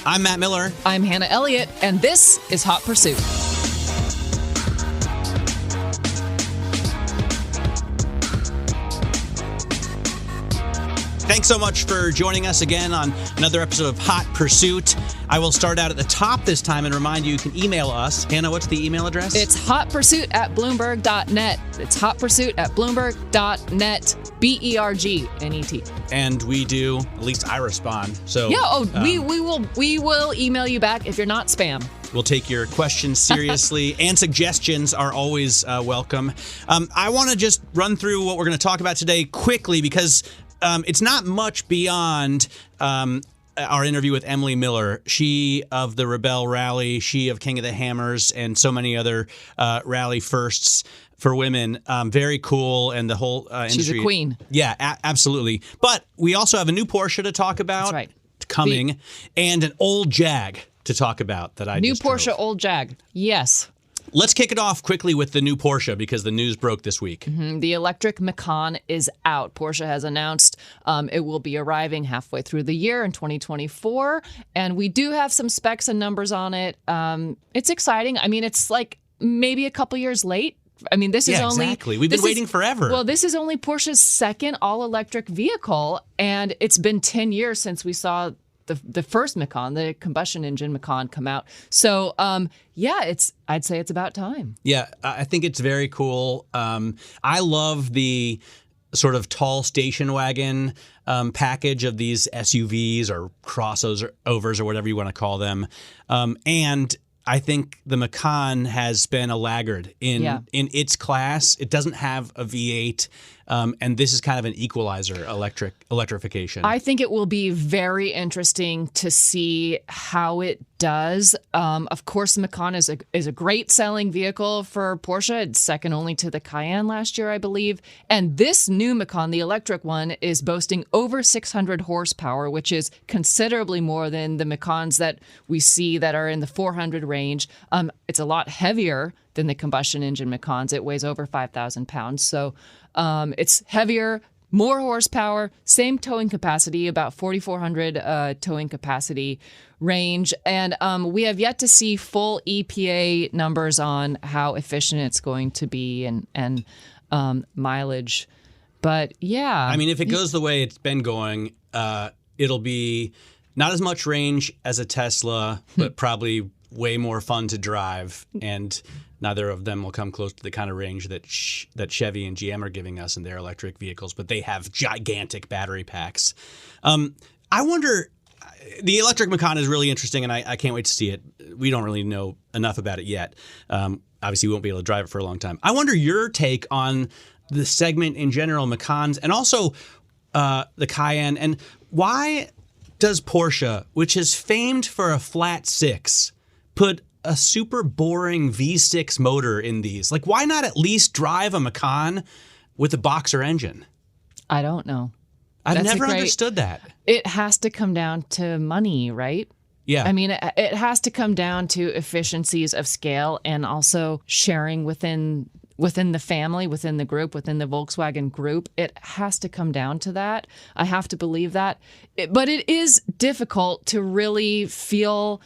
I'm Matt Miller. I'm Hannah Elliott, and this is Hot Pursuit. Thanks so much for joining us again on another episode of Hot Pursuit. I will start out at the top this time and remind you can email us. Hannah, what's the email address? It's hotpursuit@bloomberg.net. It's hotpursuit@bloomberg.net. BERGNET. And we do, at least I respond. So yeah, we will email you back if you're not spam. We'll take your questions seriously, and suggestions are always welcome. I want to just run through what we're going to talk about today quickly because it's not much beyond our interview with Emily Miller, she of the Rebel Rally, she of King of the Hammers, and so many other rally firsts for women. Very cool, and the whole industry. She's a queen. Yeah, absolutely. But we also have a new Porsche to talk about. That's right. Coming, and an old Jag to talk about that I new just Porsche, drove. old Jag. Yes. Let's kick it off quickly with the new Porsche because the news broke this week. Mm-hmm. The electric Macan is out. Porsche has announced it will be arriving halfway through the year in 2024. And we do have some specs and numbers on it. It's exciting. I mean, it's like maybe a couple years late. I mean, this is only... exactly. We've been waiting forever. Well, this is only Porsche's second all-electric vehicle. And it's been 10 years since we saw the first Macan, the combustion engine Macan, come out. So, I'd say it's about time. Yeah, I think it's very cool. I love the sort of tall station wagon package of these SUVs or crossovers or whatever you want to call them. And I think the Macan has been a laggard in its class. It doesn't have a V8. And this is kind of an equalizer electrification. I think it will be very interesting to see how it does. Of course, the Macan is a great selling vehicle for Porsche. It's second only to the Cayenne last year, I believe. And this new Macan, the electric one, is boasting over 600 horsepower, which is considerably more than the Macans that we see that are in the 400 range. It's a lot heavier than the combustion engine Macans. It weighs over 5,000 pounds. So it's heavier, more horsepower, same towing capacity, about 4,400 towing capacity range. And we have yet to see full EPA numbers on how efficient it's going to be and mileage. But yeah. I mean, if it goes the way it's been going, it'll be not as much range as a Tesla, but probably way more fun to drive. And neither of them will come close to the kind of range that Chevy and GM are giving us in their electric vehicles, but they have gigantic battery packs. I wonder, the electric Macan is really interesting, and I can't wait to see it. We don't really know enough about it yet. Obviously, we won't be able to drive it for a long time. I wonder your take on the segment in general, Macans, and also the Cayenne, and why does Porsche, which is famed for a flat six, put a super boring V6 motor in these? Like, why not at least drive a Macan with a boxer engine? I don't know. I've never understood that. It has to come down to money, right? Yeah. I mean, it has to come down to efficiencies of scale and also sharing within the family, within the group, within the Volkswagen group. It has to come down to that. I have to believe that. But it is difficult to really feel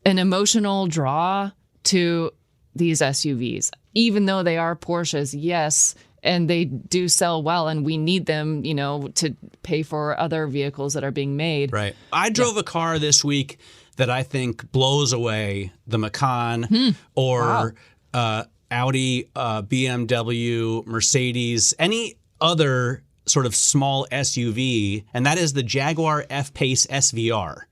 an emotional draw to these SUVs, even though they are Porsches, yes, and they do sell well, and we need them, to pay for other vehicles that are being made. Right. I drove a car this week that I think blows away the Macan or Audi, BMW, Mercedes, any other sort of small SUV, and that is the Jaguar F-Pace SVR.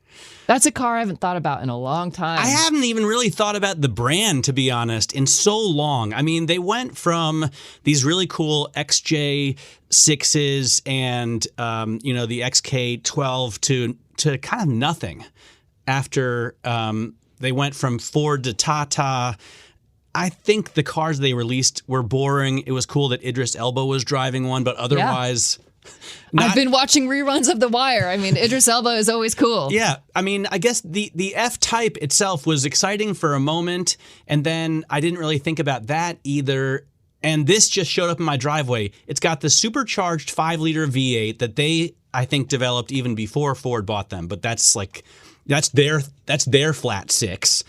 That's a car I haven't thought about in a long time. I haven't even really thought about the brand, to be honest, in so long. I mean, they went from these really cool XJ6s and, the XK12 to kind of nothing after they went from Ford to Tata. I think the cars they released were boring. It was cool that Idris Elba was driving one, but otherwise... I've been watching reruns of The Wire. I mean, Idris Elba is always cool. Yeah. I mean, I guess the F-Type itself was exciting for a moment, and then I didn't really think about that either. And this just showed up in my driveway. It's got the supercharged 5-liter V8 that they I think, developed even before Ford bought them, but that's their flat six,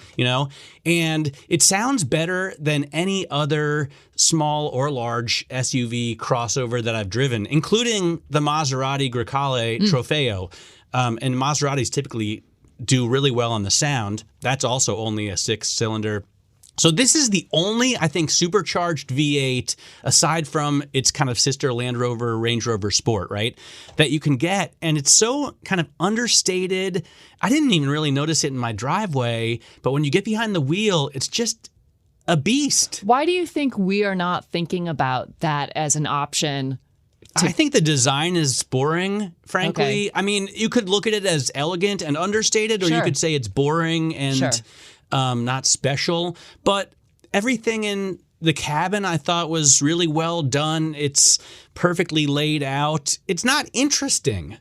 and it sounds better than any other small or large SUV crossover that I've driven, including the Maserati Grecale Trofeo. And Maseratis typically do really well on the sound. That's also only a 6-cylinder. So this is the only, I think, supercharged V8, aside from its kind of sister Land Rover, Range Rover Sport, right, that you can get. And it's so kind of understated. I didn't even really notice it in my driveway, but when you get behind the wheel, it's just a beast. Why do you think we are not thinking about that as an option? I think the design is boring, frankly. Okay. I mean, you could look at it as elegant and understated, or you could say it's boring and not special. But everything in the cabin I thought was really well done. It's perfectly laid out. It's not interesting,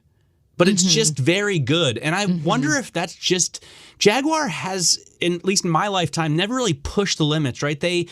but it's just very good. And I wonder if that's just Jaguar has, at least in my lifetime, never really pushed the limits, right? It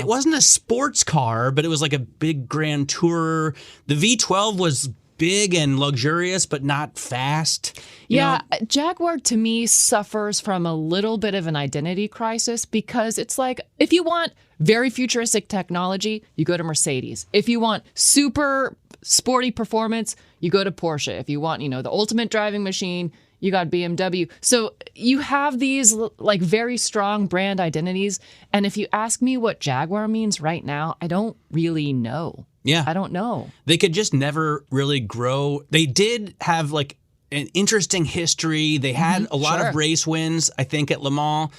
wasn't a sports car, but it was like a big grand tourer. The V12 was big and luxurious, but not fast. Jaguar to me suffers from a little bit of an identity crisis, because it's like, if you want very futuristic technology, you go to Mercedes. If you want super sporty performance, you go to Porsche. If you want, the ultimate driving machine, you got BMW. So you have these like very strong brand identities. And if you ask me what Jaguar means right now, I don't really know. Yeah. I don't know. They could just never really grow. They did have like an interesting history. They had a lot of race wins, I think, at Le Mans.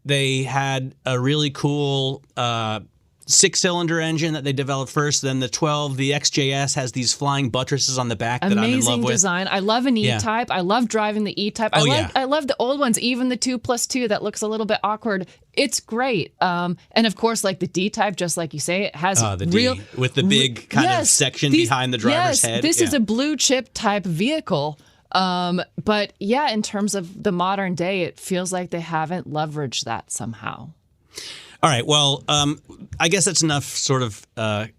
They had a really cool 6-cylinder engine that they developed first. Then the 12, the XJS, has these flying buttresses on the back that I'm in love with. Amazing design. I love an E-Type. I love driving the E-Type. I love the old ones, even the 2+2 that looks a little bit awkward. It's great. And of course, like the D-Type, just like you say, it has D with the big kind of section behind the driver's head. This is a blue chip type vehicle. But yeah, in terms of the modern day, it feels like they haven't leveraged that somehow. All right. Well, I guess that's enough sort of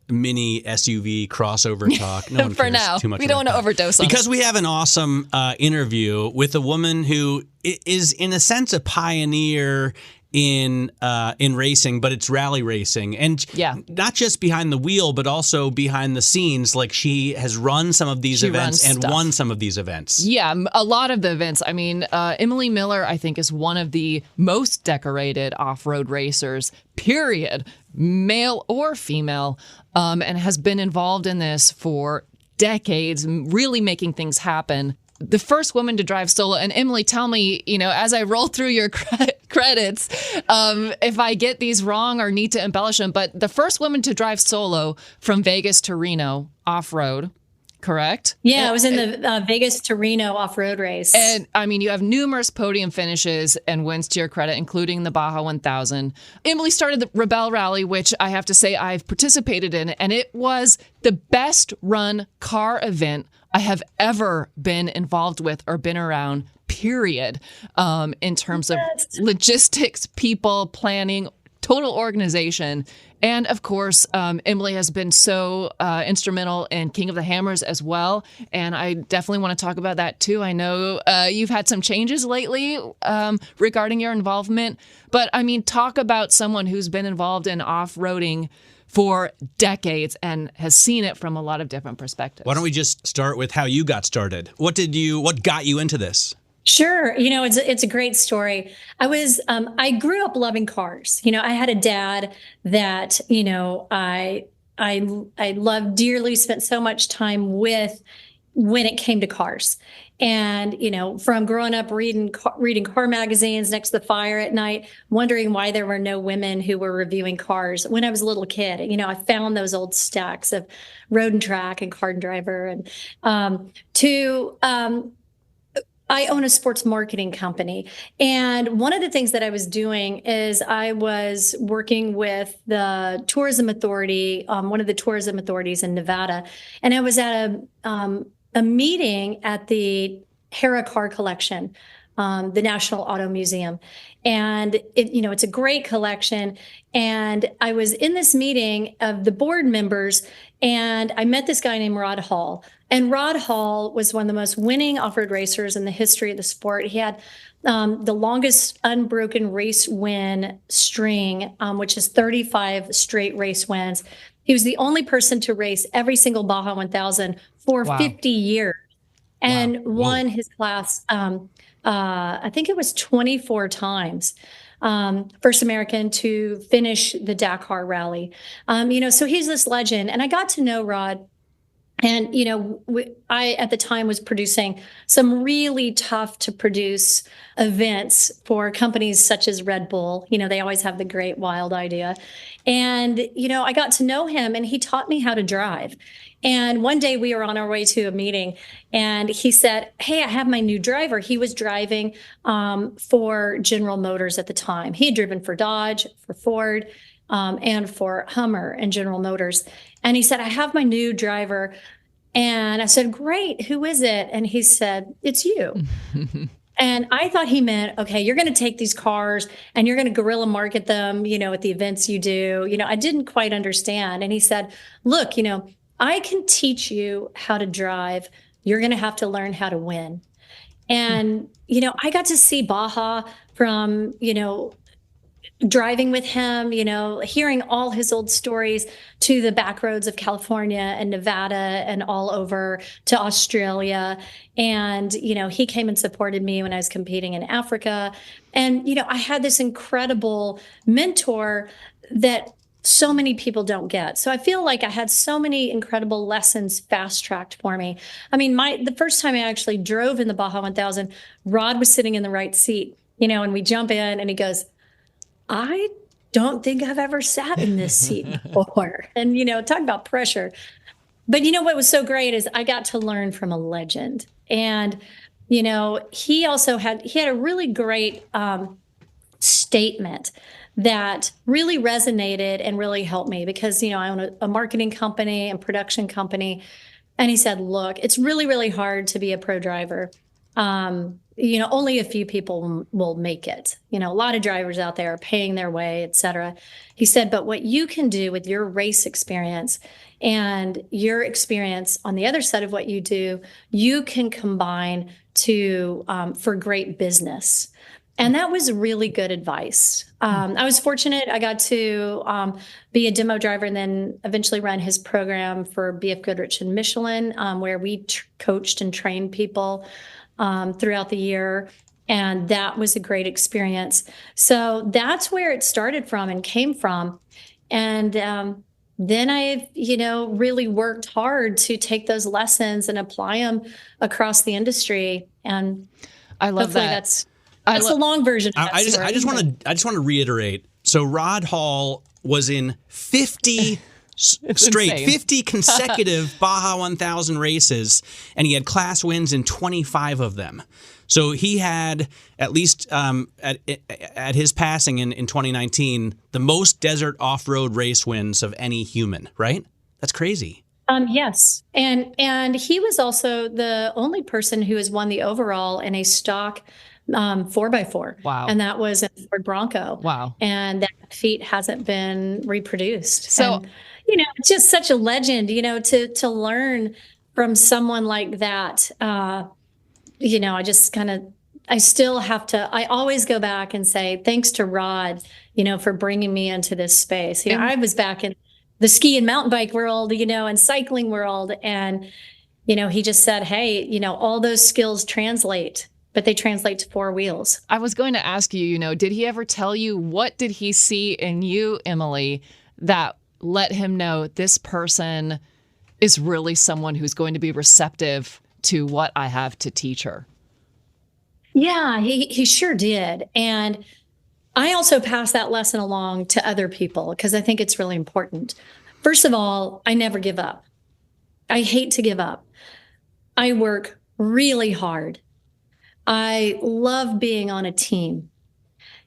mini SUV crossover talk. No one For cares now. too much We don't want to overdose on because we have an awesome interview with a woman who is, in a sense, a pioneer in racing, but it's rally racing, and not just behind the wheel, but also behind the scenes. Like, she has run some of these events and won some of these events. Yeah, a lot of the events. I mean, Emily Miller, I think, is one of the most decorated off-road racers, period, male or female, and has been involved in this for decades, really making things happen. The first woman to drive solo. And Emily, tell me, as I roll through your credits, if I get these wrong or need to embellish them, but the first woman to drive solo from Vegas to Reno off-road, correct? Yeah, I was in the Vegas to Reno off-road race. And I mean, you have numerous podium finishes and wins to your credit, including the Baja 1000. Emily started the Rebel Rally, which I have to say I've participated in, and it was the best run car event I have ever been involved with or been around, period, in terms of logistics, people, planning, total organization. And of course, Emily has been so instrumental in King of the Hammers as well. And I definitely want to talk about that too. I know you've had some changes lately regarding your involvement. But I mean, talk about someone who's been involved in off-roading for decades and has seen it from a lot of different perspectives. Why don't we just start with how you got started? What got you into this? Sure. It's a great story. I grew up loving cars. I had a dad that, I loved dearly, spent so much time with when it came to cars. And, from growing up reading car magazines next to the fire at night, wondering why there were no women who were reviewing cars. When I was a little kid, I found those old stacks of Road and Track and Car and Driver. And I own a sports marketing company. And one of the things that I was doing is I was working with the tourism authority, one of the tourism authorities in Nevada. And I was at a meeting at the Hera Car Collection, the National Auto Museum. And it's a great collection. And I was in this meeting of the board members, And I met this guy named Rod Hall. And Rod Hall was one of the most winning off-road racers in the history of the sport. He had the longest unbroken race win string, which is 35 straight race wins. He was the only person to race every single Baja 1000 for 50 years and won his class, I think it was 24 times. First American to finish the Dakar rally. So he's this legend. And I got to know Rod. And, I, at the time, was producing some really tough to produce events for companies such as Red Bull. They always have the great wild idea. And, I got to know him and he taught me how to drive. And one day we were on our way to a meeting and he said, "Hey, I have my new driver." He was driving for General Motors at the time. He had driven for Dodge, for Ford, and for Hummer and General Motors. And he said, "I have my new driver." And I said, "Great. Who is it?" And he said, "It's you." And I thought he meant, okay, you're going to take these cars and you're going to guerrilla market them, at the events you do. I didn't quite understand. And he said, "Look, I can teach you how to drive. You're going to have to learn how to win." And, I got to see Baja from, driving with him, hearing all his old stories to the back roads of California and Nevada and all over to Australia. And, he came and supported me when I was competing in Africa. And, I had this incredible mentor that so many people don't get. So I feel like I had so many incredible lessons fast-tracked for me. I mean, the first time I actually drove in the Baja 1000, Rod was sitting in the right seat, and we jump in and he goes, "I don't think I've ever sat in this seat before." And, talk about pressure. But what was so great is I got to learn from a legend. And, he also had a really great statement that really resonated and really helped me because, I own a marketing company and production company. And he said, "Look, it's really, really hard to be a pro driver. Only a few people will make it. A lot of drivers out there are paying their way, et cetera." He said, "But what you can do with your race experience and your experience on the other side of what you do, you can combine for great business." And that was really good advice. I was fortunate. I got to be a demo driver and then eventually run his program for BF Goodrich and Michelin, where we coached and trained people throughout the year. And that was a great experience. So that's where it started from and came from. And then I, really worked hard to take those lessons and apply them across the industry. And I love that. That's the long version. I just want to reiterate. So Rod Hall was in 50 straight, insane. 50 consecutive Baja 1000 races, and he had class wins in 25 of them. So he had, at least at his passing in 2019, the most desert off-road race wins of any human, right? That's crazy. Yes. And he was also the only person who has won the overall in a stock 4x4. Wow. And that was a Ford Bronco. Wow. And that feat hasn't been reproduced. So, and, it's just such a legend, to learn from someone like that. I always go back and say, thanks to Rod, for bringing me into this space. I was back in the ski and mountain bike world, and cycling world. And, he just said, hey, all those skills translate, but they translate to four wheels. I was going to ask you, did he ever tell you, what did he see in you, Emily, that let him know this person is really someone who's going to be receptive to what I have to teach her? Yeah, he sure did. And I also pass that lesson along to other people because I think it's really important. First of all, I never give up. I hate to give up. I work really hard. I love being on a team,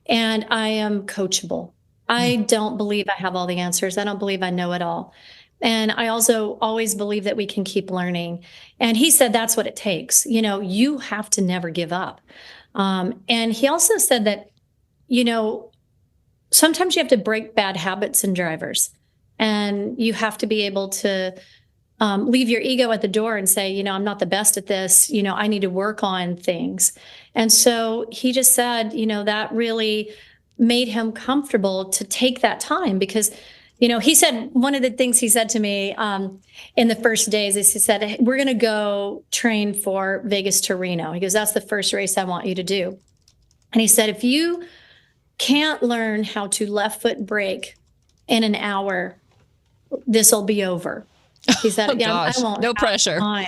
and I am coachable. I don't believe I have all the answers. I don't believe I know it all. And I also always believe that we can keep learning. And he said that's what it takes. You have to never give up. And he also said that, sometimes you have to break bad habits in drivers. And you have to be able to leave your ego at the door and say, I'm not the best at this. I need to work on things. And so he just said, that really made him comfortable to take that time because, he said one of the things he said to me in the first days is he said, hey, we're going to go train for Vegas to Reno. He goes, that's the first race I want you to do. And he said, if you can't learn how to left foot brake in an hour, this will be over. He said, oh, gosh. I won't no have pressure. Time.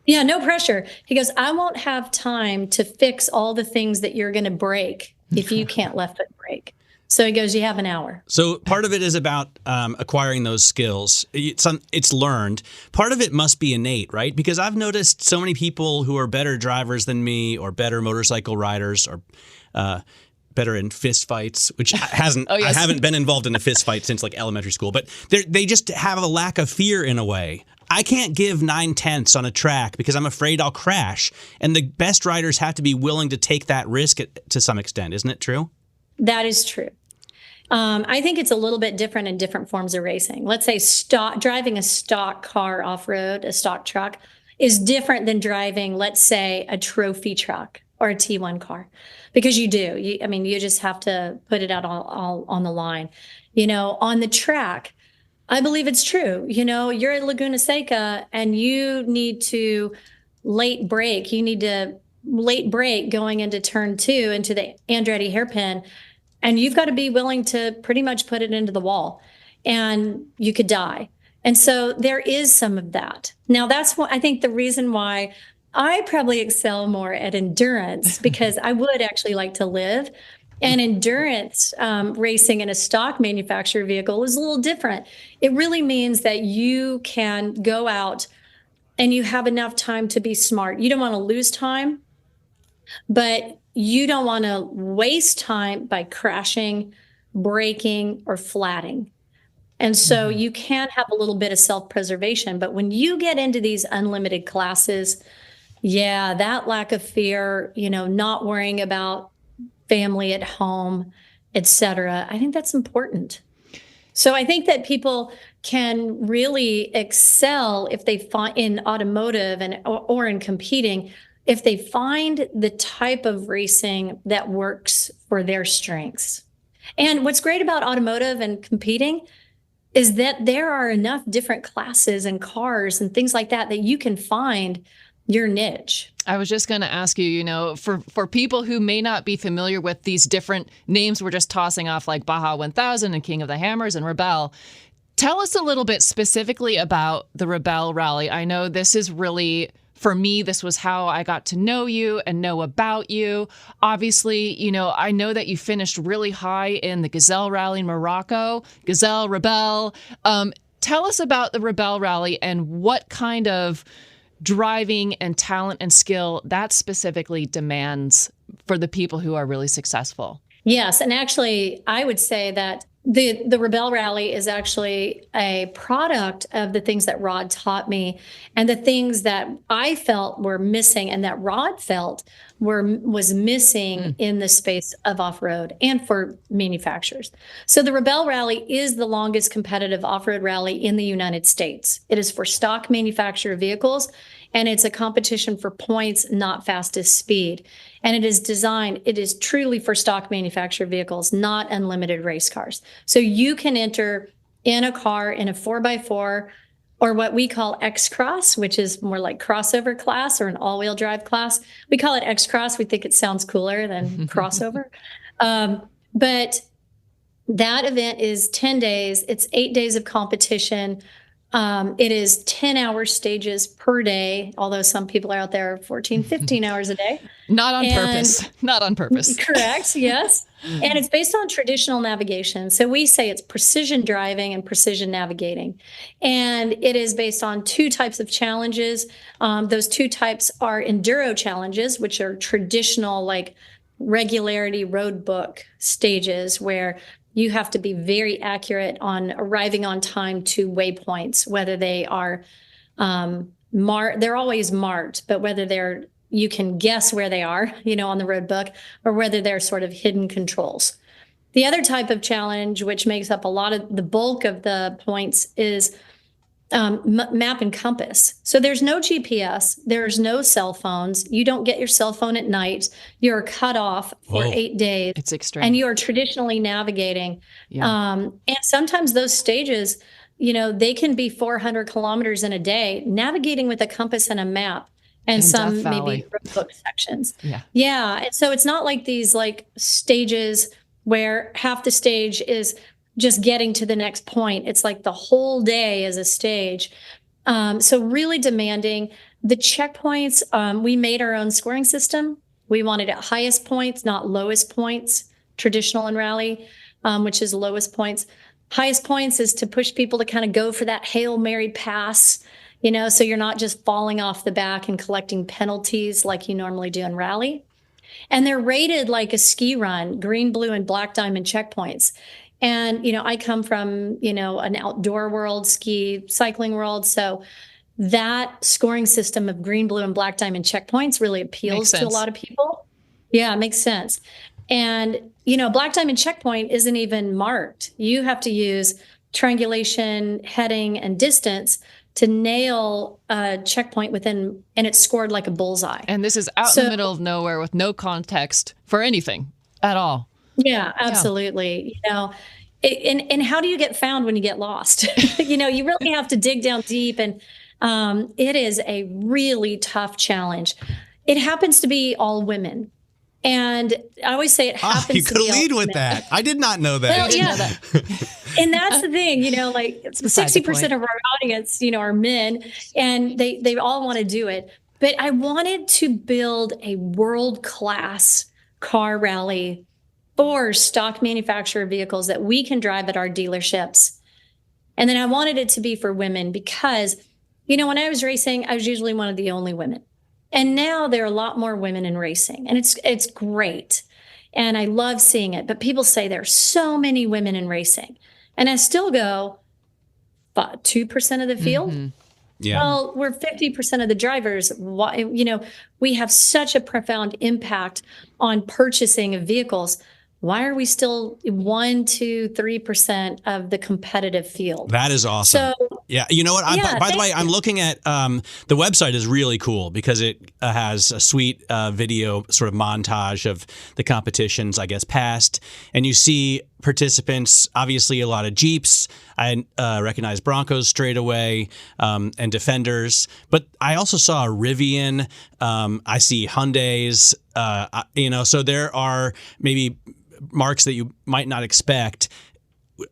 Yeah, no pressure. He goes, I won't have time to fix all the things that you're going to break if you can't left foot brake. So he goes, you have an hour. So part of it is about acquiring those skills. It's learned. Part of it must be innate, right? Because I've noticed so many people who are better drivers than me or better motorcycle riders or better in fist fights, which hasn't oh, yes. I haven't been involved in a fist fight since like elementary school, but they just have a lack of fear in a way. I can't give 9/10 on a track because I'm afraid I'll crash. And the best riders have to be willing to take that risk to some extent. Isn't it true? That is true. I think it's a little bit different in different forms of racing. Let's say driving a stock car off-road, a stock truck, is different than driving, let's say, a trophy truck or a T1 car, because you just have to put it out all on the line. On the track, I believe it's true. You're at Laguna Seca and you need to late brake. You need to late brake going into turn 2 into the Andretti hairpin. And you've got to be willing to pretty much put it into the wall and you could die. And so there is some of that. Now, that's what I think the reason why I probably excel more at endurance, because I would actually like to live. And endurance racing in a stock manufacturer vehicle is a little different. It really means that you can go out and you have enough time to be smart. You don't want to lose time, but you don't want to waste time by crashing, braking, or flatting. And so you can have a little bit of self-preservation. But when you get into these unlimited classes, yeah, that lack of fear, not worrying about family at home, etc., I think that's important. So I think that people can really excel if they find in automotive or in competing, if they find the type of racing that works for their strengths. And what's great about automotive and competing is that there are enough different classes and cars and things like that you can find your niche. I was just going to ask you, for people who may not be familiar with these different names we're just tossing off, like Baja 1000 and King of the Hammers and Rebelle, tell us a little bit specifically about the Rebelle Rally. I know this is really, for me, this was how I got to know you and know about you. Obviously, I know that you finished really high in the Gazelle Rally in Morocco, Gazelle, Rebelle. Tell us about the Rebelle Rally and what kind of driving and talent and skill that specifically demands for the people who are really successful. Yes. And actually, I would say that the Rebelle Rally is actually a product of the things that Rod taught me and the things that I felt were missing and that Rod felt was missing in the space of off-road and for manufacturers. So the Rebelle Rally is the longest competitive off-road rally in the United States. It is for stock manufacturer vehicles, and it's a competition for points, not fastest speed. And it is truly for stock manufacturer vehicles, not unlimited race cars. So you can enter in a car in a 4x4 or what we call X-Cross, which is more like crossover class or an all-wheel drive class. We call it X-Cross. We think it sounds cooler than crossover. But that event is 10 days. It's 8 days of competition. It is 10-hour stages per day, although some people are out there 14, 15 hours a day. Not on purpose. Not on purpose. Correct, yes. And it's based on traditional navigation. So we say it's precision driving and precision navigating. And it is based on 2 types of challenges. Those 2 types are enduro challenges, which are traditional, like regularity road book stages where you have to be very accurate on arriving on time to waypoints, whether they are they're always marked, but whether you can guess where they are, on the road book, or whether they're sort of hidden controls. The other type of challenge, which makes up a lot of the bulk of the points, is map and compass. So there's no GPS, there's no cell phones. You don't get your cell phone at night. You're cut off for Whoa. 8 days. It's extreme. And you are traditionally navigating. Yeah. And sometimes those stages, they can be 400 kilometers in a day, navigating with a compass and a map. And some maybe remote sections. Yeah. Yeah. And so it's not like these like stages where half the stage is just getting to the next point. It's like the whole day is a stage. So really demanding. The checkpoints, we made our own scoring system. We wanted at highest points, not lowest points, traditional in rally, which is lowest points. Highest points is to push people to kind of go for that Hail Mary pass, so you're not just falling off the back and collecting penalties like you normally do in rally. And they're rated like a ski run, green, blue, and black diamond checkpoints. And, I come from, an outdoor world, ski, cycling world. So that scoring system of green, blue, and black diamond checkpoints really appeals to a lot of people. Yeah, it makes sense. And, black diamond checkpoint isn't even marked. You have to use triangulation, heading, and distance to nail a checkpoint within, and it's scored like a bullseye. And this is out in the middle of nowhere with no context for anything at all. Yeah, absolutely. Yeah. And how do you get found when you get lost? You really have to dig down deep, and it is a really tough challenge. It happens to be all women. And I always say it happens to be you could lead with that. I did not know that. Well, yeah. And that's the thing, like 60% of our audience, are men, and they all want to do it. But I wanted to build a world-class car rally for stock manufacturer vehicles that we can drive at our dealerships. And then I wanted it to be for women because, when I was racing, I was usually one of the only women. And now there are a lot more women in racing, and it's great. And I love seeing it. But people say there are so many women in racing. And I still go, but 2% of the field? Mm-hmm. Yeah. Well, we're 50% of the drivers. We have such a profound impact on purchasing of vehicles. Why are we still 1%, 2%, 3% of the competitive field? That is awesome. So, yeah. You know what? By the way, I'm looking at the website is really cool because it has a sweet video sort of montage of the competitions, I guess, past. And you see participants, obviously a lot of Jeeps. I recognize Broncos straight away and Defenders. But I also saw a Rivian. I see Hyundais. So there are maybe marks that you might not expect.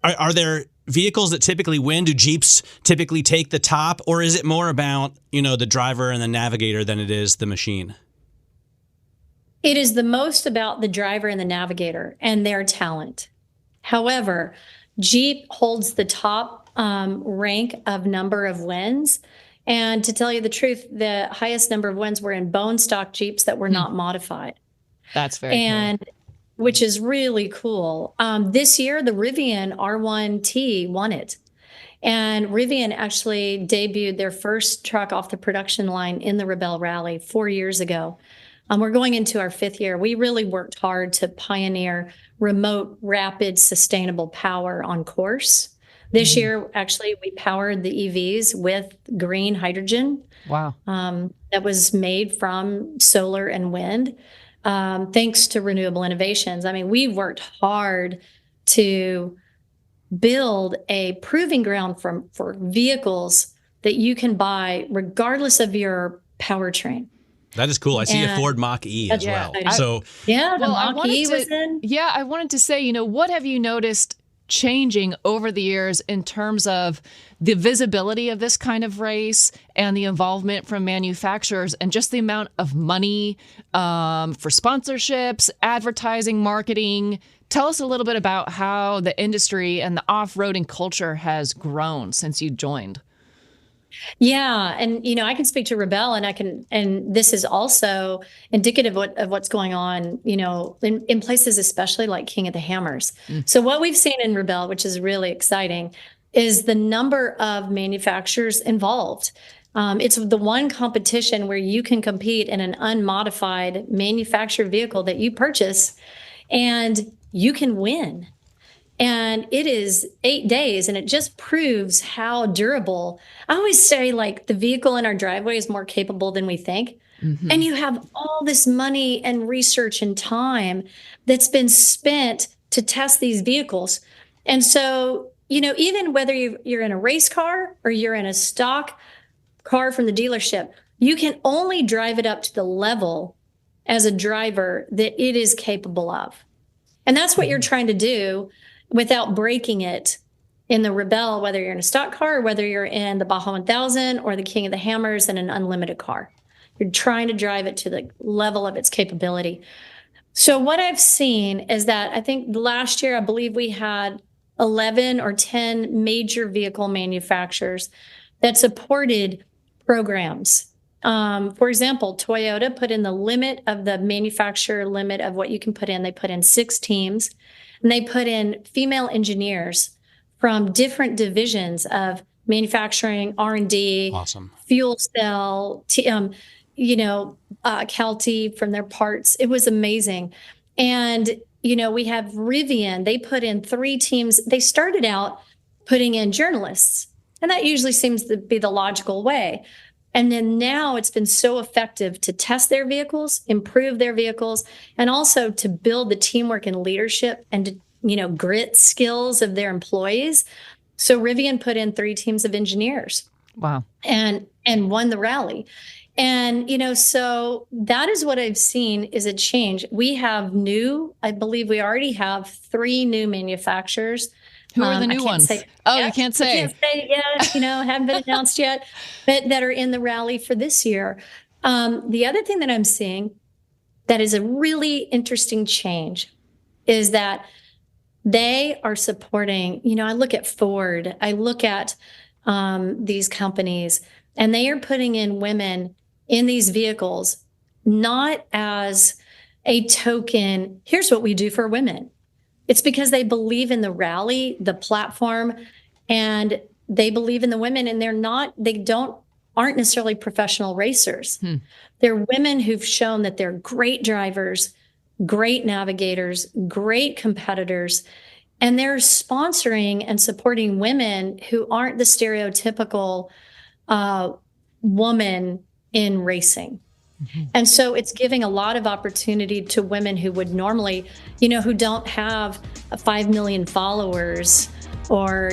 Are there vehicles that typically win? Do Jeeps typically take the top, or is it more about, the driver and the navigator than it is the machine? It is the most about the driver and the navigator and their talent. However, Jeep holds the top rank of number of wins. And to tell you the truth, the highest number of wins were in bone stock Jeeps that were not modified. That's very cool. Which is really cool. This year, the Rivian R1T won it. And Rivian actually debuted their first truck off the production line in the Rebelle Rally 4 years ago. We're going into our 5th year. We really worked hard to pioneer remote, rapid, sustainable power on course. This year, actually, we powered the EVs with green hydrogen. Wow. That was made from solar and wind. Thanks to renewable innovations. I mean, we've worked hard to build a proving ground for vehicles that you can buy regardless of your powertrain. That is cool. I see a Ford Mach-E as well. The Mach-E was in. Yeah, I wanted to say, what have you noticed changing over the years in terms of the visibility of this kind of race and the involvement from manufacturers and just the amount of money for sponsorships, advertising, marketing? Tell us a little bit about how the industry and the off-roading culture has grown since you joined. Yeah. And, I can speak to Rebelle and this is also indicative of what's going on, in places, especially like King of the Hammers. So what we've seen in Rebelle, which is really exciting, is the number of manufacturers involved. It's the one competition where you can compete in an unmodified manufactured vehicle that you purchase. And, you can win. And it is 8 days, and it just proves how durable. I always say, like, the vehicle in our driveway is more capable than we think. And you have all this money and research and time that's been spent to test these vehicles. And so, even whether you're in a race car or you're in a stock car from the dealership, you can only drive it up to the level as a driver that it is capable of. And that's what you're trying to do without breaking it in the Rebelle, whether you're in a stock car or whether you're in the Baja 1000 or the King of the Hammers in an unlimited car. You're trying to drive it to the level of its capability. So what I've seen is that I think last year, I believe we had 11 or 10 major vehicle manufacturers that supported programs. For example, Toyota put in the limit of the manufacturer limit of what you can put in. They put in 6 teams, and they put in female engineers from different divisions of manufacturing, R&D, Awesome. fuel cell, Kelty from their parts. It was amazing. And, we have Rivian. They put in 3 teams. They started out putting in journalists, and that usually seems to be the logical way. And then now it's been so effective to test their vehicles, improve their vehicles, and also to build the teamwork and leadership and, grit skills of their employees. So Rivian put in 3 teams of engineers. Wow. And won the rally. And, so that is what I've seen is a change. We have I believe we already have 3 new manufacturers. Who are the new ones? You can't say. I can't say it yet, haven't been announced yet, but that are in the rally for this year. The other thing that I'm seeing that is a really interesting change is that they are supporting, I look at Ford, I look at these companies, and they are putting in women in these vehicles, not as a token, here's what we do for women. It's because they believe in the rally, the platform, and they believe in the women, and aren't necessarily professional racers. They're women who've shown that they're great drivers, great navigators, great competitors, and they're sponsoring and supporting women who aren't the stereotypical woman in racing. And so it's giving a lot of opportunity to women who would normally, who don't have 5 million followers or,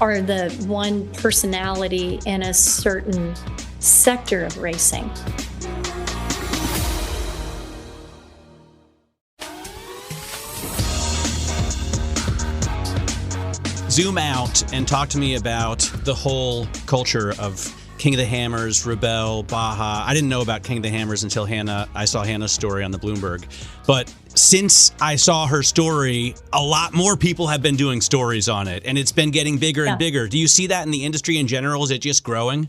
are the one personality in a certain sector of racing. Zoom out and talk to me about the whole culture of King of the Hammers, Rebelle, Baja. I didn't know about King of the Hammers until I saw Hannah's story on the Bloomberg. But since I saw her story, a lot more people have been doing stories on it, and it's been getting bigger and bigger. Do you see that in the industry in general? Is it just growing?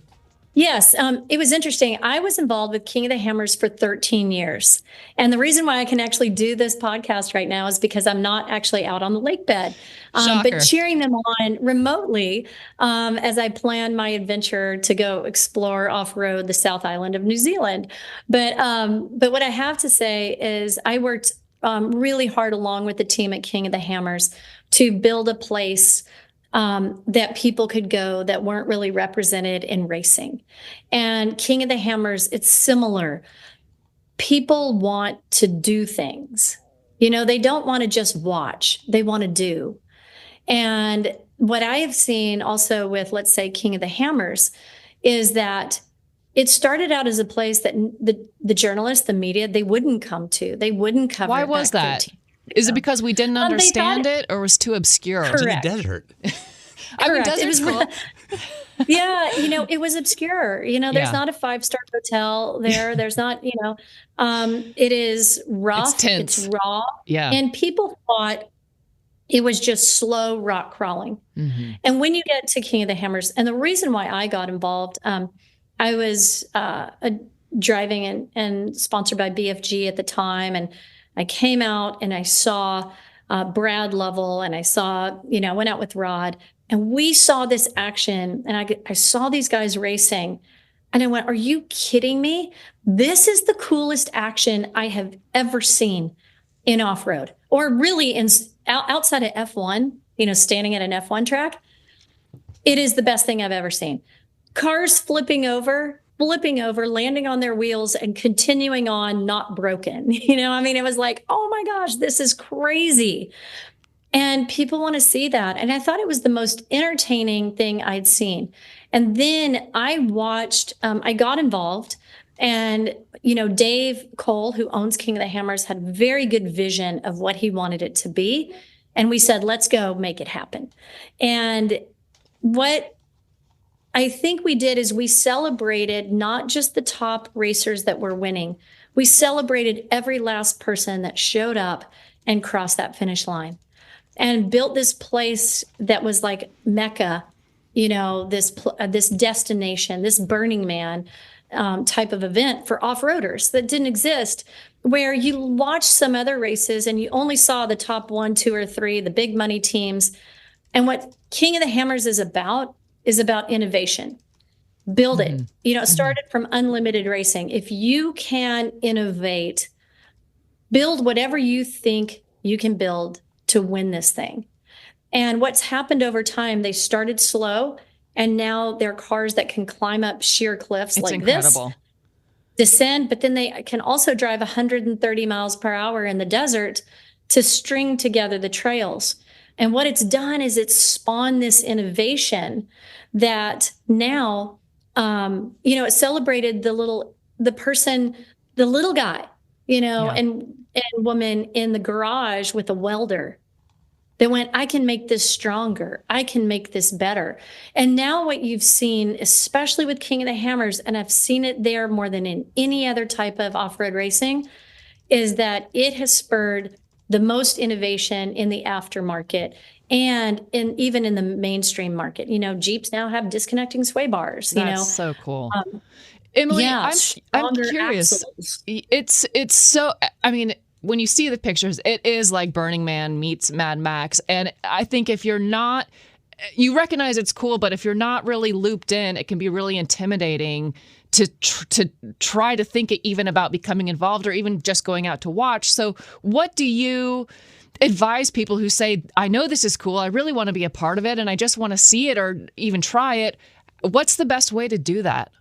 Yes, it was interesting. I was involved with King of the Hammers for 13 years. And the reason why I can actually do this podcast right now is because I'm not actually out on the lake bed, but cheering them on remotely as I plan my adventure to go explore off-road the South Island of New Zealand. But what I have to say is I worked really hard along with the team at King of the Hammers to build a place that people could go that weren't really represented in racing. And King of the Hammers, it's similar. People want to do things. They don't want to just watch. They want to do. And what I have seen also with, let's say, King of the Hammers, is that it started out as a place that the journalists, the media, they wouldn't come to. They wouldn't cover. Why was that? Is it because we didn't understand it or was too obscure? Correct. It was in the desert. I mean, desert's cool. Yeah, it was obscure. There's not a 5-star hotel there. There's not, it is rough. It's tense. It's raw. Yeah. And people thought it was just slow rock crawling. Mm-hmm. And when you get to King of the Hammers, and the reason why I got involved, I was driving and sponsored by BFG at the time. And I came out and I saw Brad Lovell, and I saw, I went out with Rod, and we saw this action, and I saw these guys racing, and I went, are you kidding me? This is the coolest action I have ever seen in off-road or really outside of F1, standing at an F1 track, it is the best thing I've ever seen. Cars flipping over, landing on their wheels and continuing on, not broken. It was like, oh my gosh, this is crazy. And people want to see that. And I thought it was the most entertaining thing I'd seen. And then I watched, I got involved. And, Dave Cole, who owns King of the Hammers, had very good vision of what he wanted it to be. And we said, let's go make it happen. And what I think we did is we celebrated not just the top racers that were winning. We celebrated every last person that showed up and crossed that finish line and built this place that was like Mecca, this destination, this Burning Man type of event for off-roaders that didn't exist, where you watched some other races and you only saw the top 1, 2, or 3, the big money teams. And what King of the Hammers is about innovation. Build it. It started from unlimited racing. If you can innovate, build whatever you think you can build to win this thing. And what's happened over time, they started slow, and now they're cars that can climb up sheer cliffs like incredible. This, descend, but then they can also drive 130 miles per hour in the desert to string together the trails. And what it's done is it's spawned this innovation that now, it celebrated the little guy, and woman in the garage with a welder. They went, I can make this stronger. I can make this better. And now what you've seen, especially with King of the Hammers, and I've seen it there more than in any other type of off-road racing, is that it has spurred the most innovation in the aftermarket and even in the mainstream market. Jeeps now have disconnecting sway bars. That's so cool. Emily, I'm curious. Axles. It's so, when you see the pictures, it is like Burning Man meets Mad Max. And I think if you're not, you recognize it's cool, but if you're not really looped in, it can be really intimidating to try to think even about becoming involved or even just going out to watch. So what do you advise people who say, I know this is cool, I really want to be a part of it, and I just want to see it or even try it? What's the best way to do that?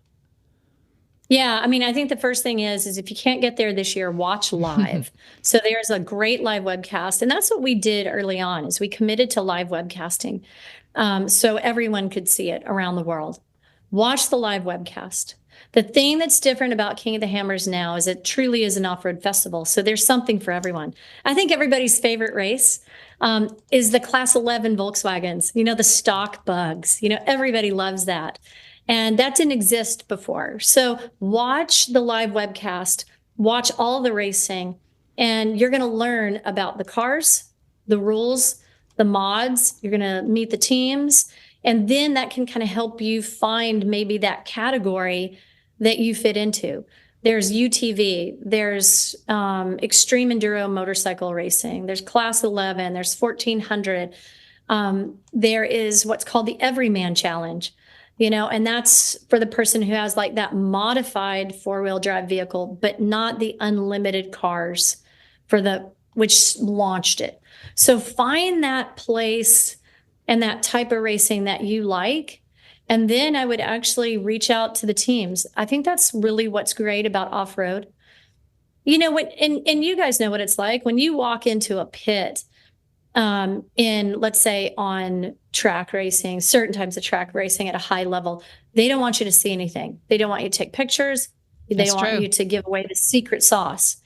Yeah, I think the first thing is if you can't get there this year, watch live. So there's a great live webcast. And that's what we did early on, is we committed to live webcasting so everyone could see it around the world. Watch the live webcast. The thing that's different about King of the Hammers now is it truly is an off-road festival. So there's something for everyone. I think everybody's favorite race is the Class 11 Volkswagens, the stock bugs. Everybody loves that. And that didn't exist before. So watch the live webcast, watch all the racing, and you're going to learn about the cars, the rules, the mods. You're going to meet the teams. And then that can kind of help you find maybe that category that you fit into. There's UTV, there's extreme enduro motorcycle racing, there's Class 11, there's 1400. There is what's called the Everyman Challenge. And that's for the person who has like that modified 4-wheel drive vehicle, but not the unlimited cars which launched it. So find that place and that type of racing that you like. And then I would actually reach out to the teams. I think that's really what's great about off-road. And you guys know what it's like when you walk into a pit let's say on track racing, certain types of track racing at a high level, they don't want you to see anything. They don't want you to take pictures. They want you to give away the secret sauce.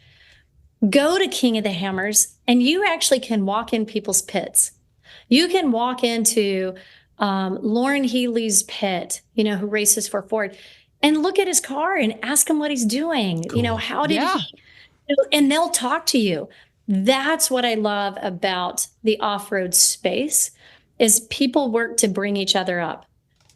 Go to King of the Hammers and you actually can walk in people's pits. You can walk into Lauren Healy's pit, who races for Ford, and look at his car and ask him what he's doing. Cool. How did he, and they'll talk to you. That's what I love about the off-road space is people work to bring each other up.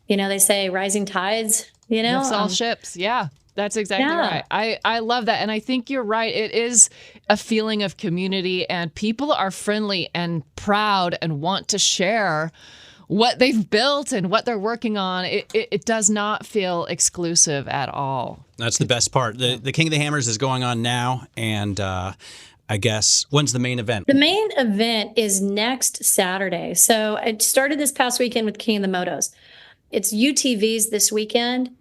They say rising tides, lifts all ships. Yeah, that's exactly right. I love that. And I think you're right. It is a feeling of community and people are friendly and proud and want to share what they've built and what they're working on. It does not feel exclusive at all. That's the best part. The King of the Hammers is going on now, and I I guess. When's the main event? The main event is next Saturday. So it started this past weekend with King of the Motos. It's UTVs this weekend,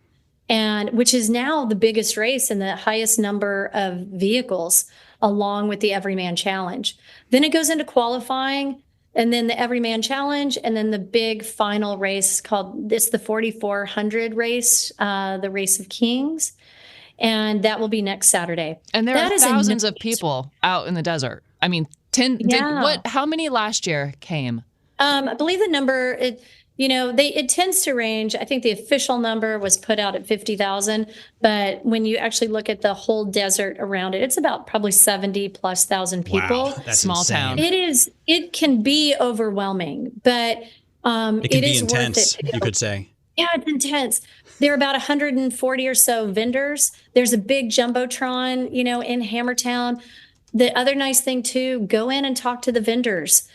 and which is now the biggest race and the highest number of vehicles, along with the Everyman Challenge. Then it goes into qualifying, and then the Everyman Challenge, and then the big final race it's the 4,400 race, the Race of Kings. And that will be next Saturday. And there are thousands of people out in the desert. I mean, how many last year came? I believe the number, it tends to range. I think the official number was put out at 50,000, but when you actually look at the whole desert around it, it's about probably 70,000+ people. Wow, that's small insane. town. It can be overwhelming, but it can be intense, you could say. Yeah, it's intense. There are about 140 or so vendors. There's a big Jumbotron, in Hammertown. The other nice thing too, go in and talk to the vendors.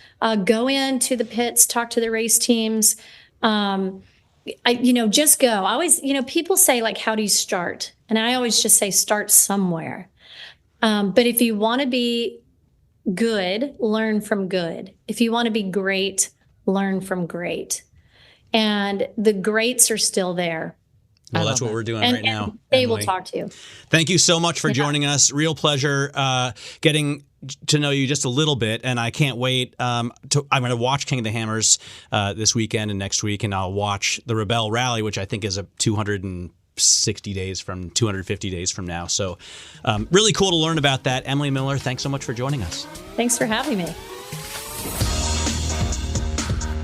Go into the pits, talk to the race teams. Just go. I always, people say, like, how do you start? And I always just say, start somewhere. But if you want to be good, learn from good. If you want to be great, learn from great. And the greats are still there. Well, that's what we're doing right now. And they Emily. will talk to you. Thank you so much for joining us. Real pleasure getting to know you just a little bit, and I can't wait. I'm going to watch King of the Hammers this weekend and next week, and I'll watch the Rebelle Rally, which I think is 250 days from now. So really cool to learn about that. Emily Miller, thanks so much for joining us. Thanks for having me.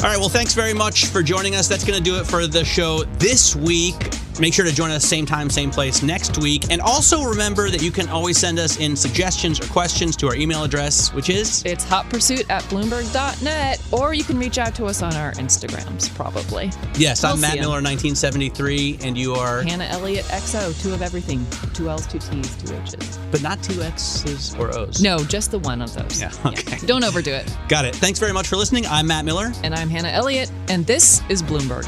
All right, well, thanks very much for joining us. That's going to do it for the show this week. Make sure to join us same time, same place next week. And also remember that you can always send us in suggestions or questions to our email address, which is? It's hotpursuit@bloomberg.net, or you can reach out to us on our Instagrams, probably. Yes, I'm Matt Miller, 1973, and you are? Hannah Elliott XO, 2 of everything. 2 L's, 2 T's, 2 H's. But not 2 X's or O's? No, just the one of those. Yeah, okay. Yeah. Don't overdo it. Got it. Thanks very much for listening. I'm Matt Miller. And I'm Hannah Elliott, and this is Bloomberg.